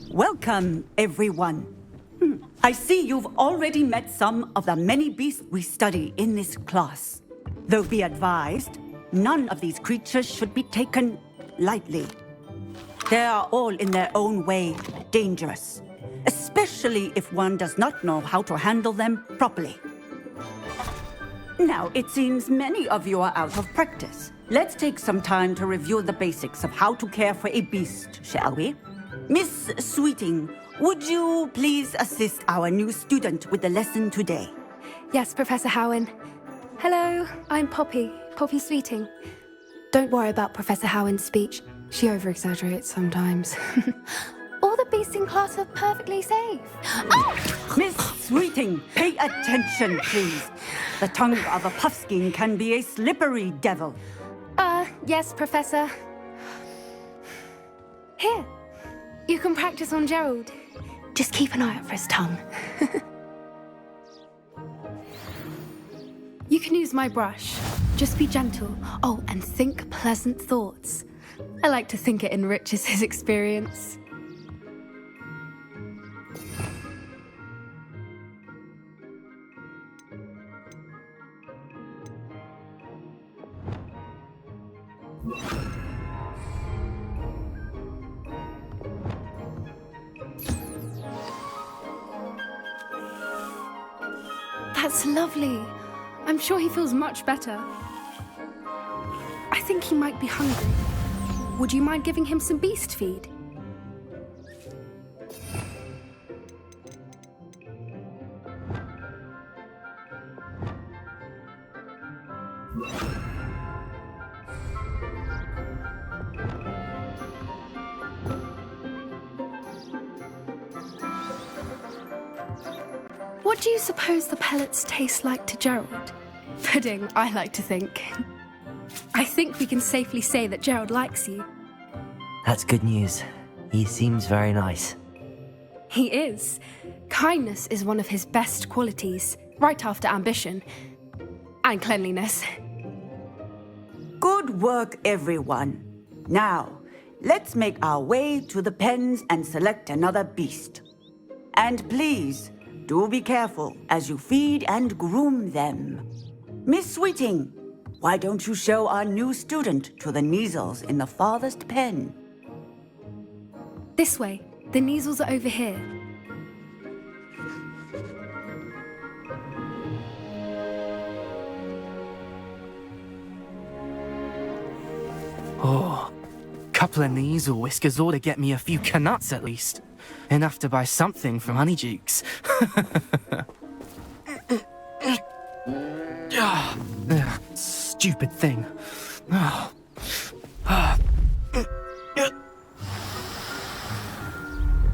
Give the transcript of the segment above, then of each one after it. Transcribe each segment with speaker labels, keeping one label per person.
Speaker 1: Welcome, everyone. I see you've already met some of the many beasts we study in this class. Though be advised, none of these creatures should be taken lightly. They are all in their own way dangerous, especially if one does not know how to handle them properly. Now, it seems many of you are out of practice. Let's take some time to review the basics of how to care for a beast, shall we? Miss Sweeting, would you please assist our new student with the lesson today?
Speaker 2: Yes, Professor Howen. Hello, I'm Poppy Sweeting. Don't worry about Professor Howen's speech. She over-exaggerates sometimes. All the beasts in class are perfectly safe. Oh!
Speaker 1: Miss Sweeting, pay attention, please. The tongue of a puffskein can be a slippery devil.
Speaker 2: Yes, Professor. Here, you can practice on Gerald. Just keep an eye out for his tongue. You can use my brush. Just be gentle. Oh, and think pleasant thoughts. I like to think it enriches his experience. That's lovely. I'm sure he feels much better. I think he might be hungry. Would you mind giving him some beast feed? What do you suppose the pellets taste like to Gerald? Pudding, I like to think. I think we can safely say that Gerald likes you.
Speaker 3: That's good news. He seems very nice.
Speaker 2: He is. Kindness is one of his best qualities, right after ambition. And cleanliness.
Speaker 1: Good work, everyone. Now, let's make our way to the pens and select another beast. And please, do be careful as you feed and groom them. Miss Sweeting, why don't you show our new student to the Neasels in the farthest pen?
Speaker 2: This way. The Neasels are over here.
Speaker 4: Oh, couple of Neasel whiskers ought to get me a few canuts at least. Enough to buy something from Honeydukes. Stupid thing.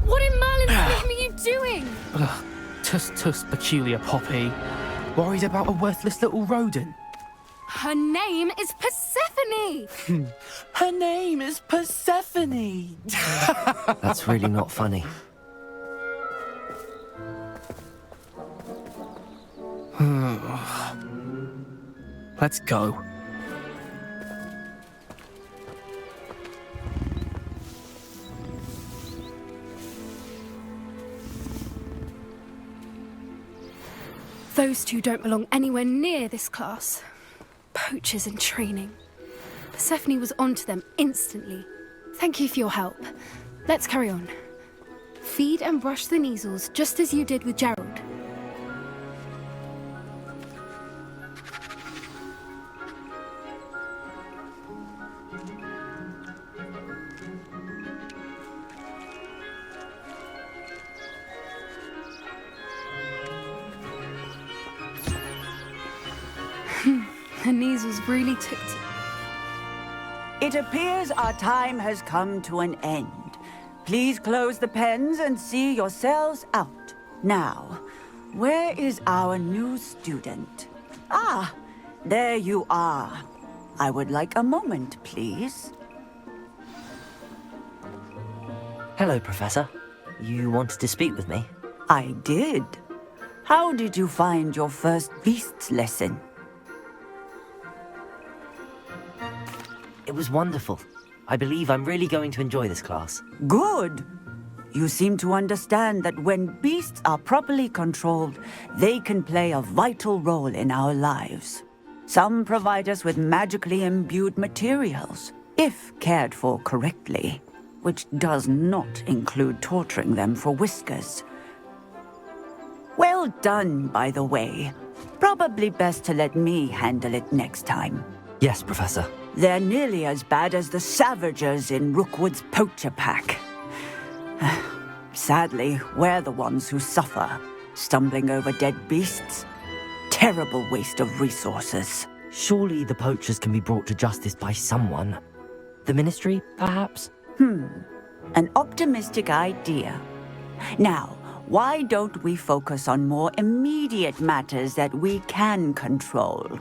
Speaker 2: What in Merlin's name are you doing?
Speaker 4: Tuss, peculiar Poppy. Worried about a worthless little rodent.
Speaker 2: Her name is Persephone!
Speaker 4: Her name is Persephone!
Speaker 3: That's really not funny.
Speaker 4: Let's go.
Speaker 2: Those two don't belong anywhere near this class. Poachers in training. Persephone was onto them instantly. Thank you for your help. Let's carry on. Feed and brush the Neasels just as you did with Gerald. The Neasels really took to...
Speaker 1: It appears our time has come to an end. Please close the pens and see yourselves out. Now, where is our new student? Ah, there you are. I would like a moment, please.
Speaker 3: Hello, Professor. You wanted to speak with me?
Speaker 1: I did. How did you find your first beasts lesson?
Speaker 3: It was wonderful. I believe I'm really going to enjoy this class.
Speaker 1: Good. you seem to understand that when beasts are properly controlled, they can play a vital role in our lives. Some provide us with magically imbued materials, if cared for correctly, which does not include torturing them for whiskers. Well done, by the way. Probably best to let me handle it next time.
Speaker 3: Yes, Professor.
Speaker 1: They're nearly as bad as the Savagers in Rookwood's poacher pack. Sadly, we're the ones who suffer, stumbling over dead beasts. Terrible waste of resources.
Speaker 3: Surely the poachers can be brought to justice by someone. The Ministry, perhaps?
Speaker 1: An optimistic idea. Now, why don't we focus on more immediate matters that we can control?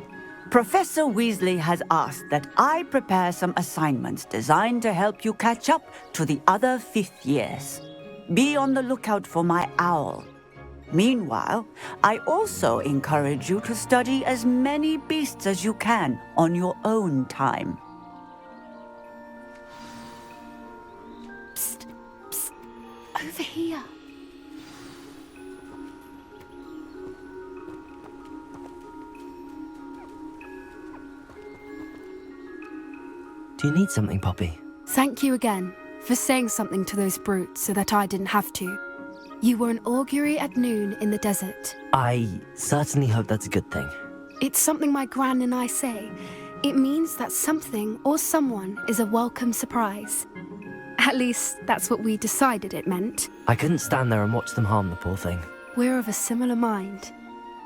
Speaker 1: Professor Weasley has asked that I prepare some assignments designed to help you catch up to the other fifth years. Be on the lookout for my owl. Meanwhile, I also encourage you to study as many beasts as you can on your own time.
Speaker 2: Psst, psst, over here.
Speaker 3: Do you need something, Poppy?
Speaker 2: Thank you again for saying something to those brutes so that I didn't have to. You were an augury at noon in the desert.
Speaker 3: I certainly hope that's a good thing.
Speaker 2: It's something my gran and I say. It means that something or someone is a welcome surprise. At least, that's what we decided it meant.
Speaker 3: I couldn't stand there and watch them harm the poor thing.
Speaker 2: We're of a similar mind.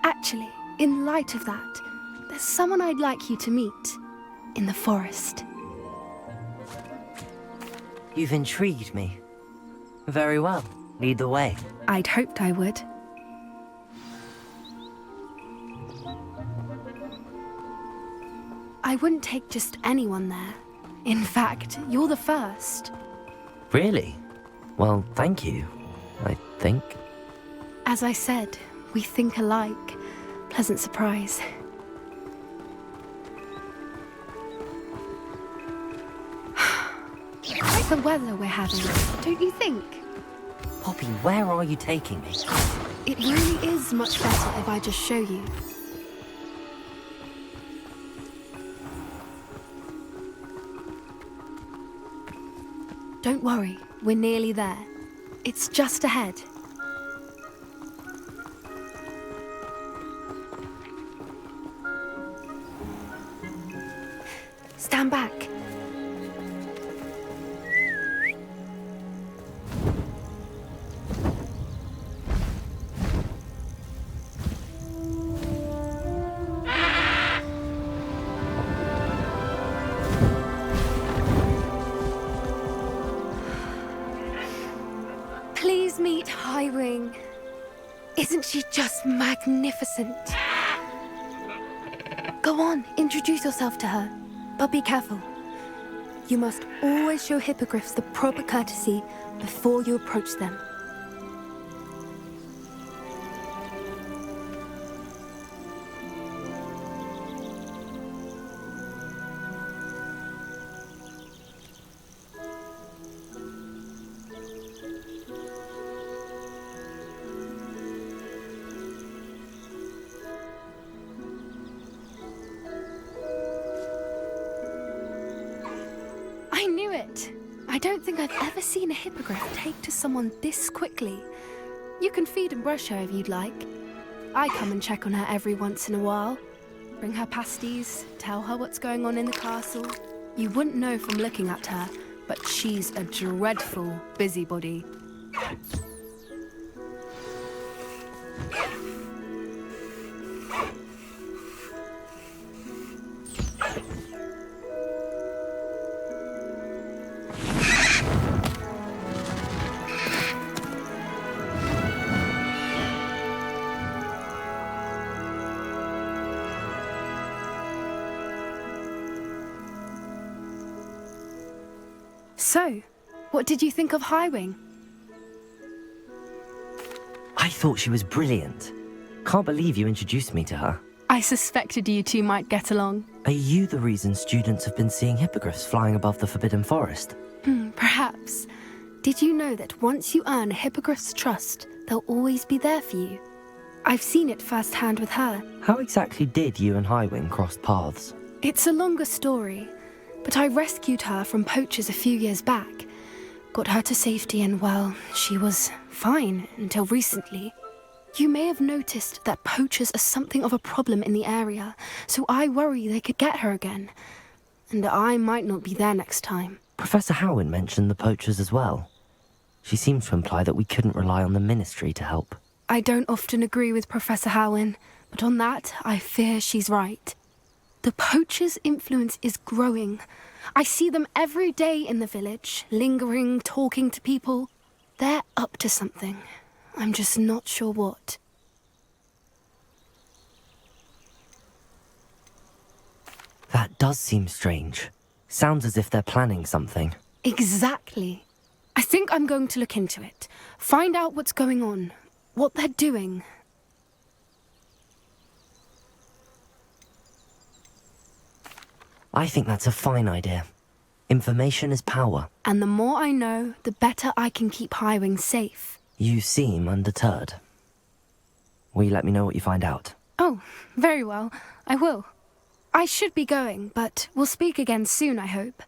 Speaker 2: Actually, in light of that, there's someone I'd like you to meet. In the forest.
Speaker 3: You've intrigued me. Very well. Lead the way.
Speaker 2: I'd hoped I would. I wouldn't take just anyone there. In fact, you're the first.
Speaker 3: Really? Well, thank you, I think.
Speaker 2: As I said, we think alike. Pleasant surprise. Quite the weather we're having, don't you think?
Speaker 3: Poppy, where are you taking me?
Speaker 2: It really is much better if I just show you. Don't worry, we're nearly there. It's just ahead. Stand back. Please meet Highwing. Isn't she just magnificent? Go on, introduce yourself to her. But be careful. You must always show hippogriffs the proper courtesy before you approach them. I knew it! I don't think I've ever seen a hippogriff take to someone this quickly. You can feed and brush her if you'd like. I come and check on her every once in a while. Bring her pasties, tell her what's going on in the castle. You wouldn't know from looking at her, but she's a dreadful busybody. So, what did you think of Highwing?
Speaker 3: I thought she was brilliant. Can't believe you introduced me to her.
Speaker 2: I suspected you two might get along.
Speaker 3: Are you the reason students have been seeing hippogriffs flying above the Forbidden Forest?
Speaker 2: Perhaps. Did you know that once you earn a Hippogriff's trust, they'll always be there for you? I've seen it firsthand with her.
Speaker 3: How exactly did you and Highwing cross paths?
Speaker 2: It's a longer story, but I rescued her from poachers a few years back. Got her to safety and, well, she was fine until recently. You may have noticed that poachers are something of a problem in the area, so I worry they could get her again. And I might not be there next time.
Speaker 3: Professor Howin mentioned the poachers as well. She seems to imply that we couldn't rely on the Ministry to help.
Speaker 2: I don't often agree with Professor Howin, but on that, I fear she's right. The poachers' influence is growing. I see them every day in the village, lingering, talking to people. They're up to something. I'm just not sure what.
Speaker 3: That does seem strange. Sounds as if they're planning something.
Speaker 2: Exactly. I think I'm going to look into it. Find out what's going on, what they're doing.
Speaker 3: I think that's a fine idea. Information is power.
Speaker 2: And the more I know, the better I can keep Highwing safe.
Speaker 3: You seem undeterred. Will you let me know what you find out?
Speaker 2: Oh, very well. I will. I should be going, but we'll speak again soon, I hope.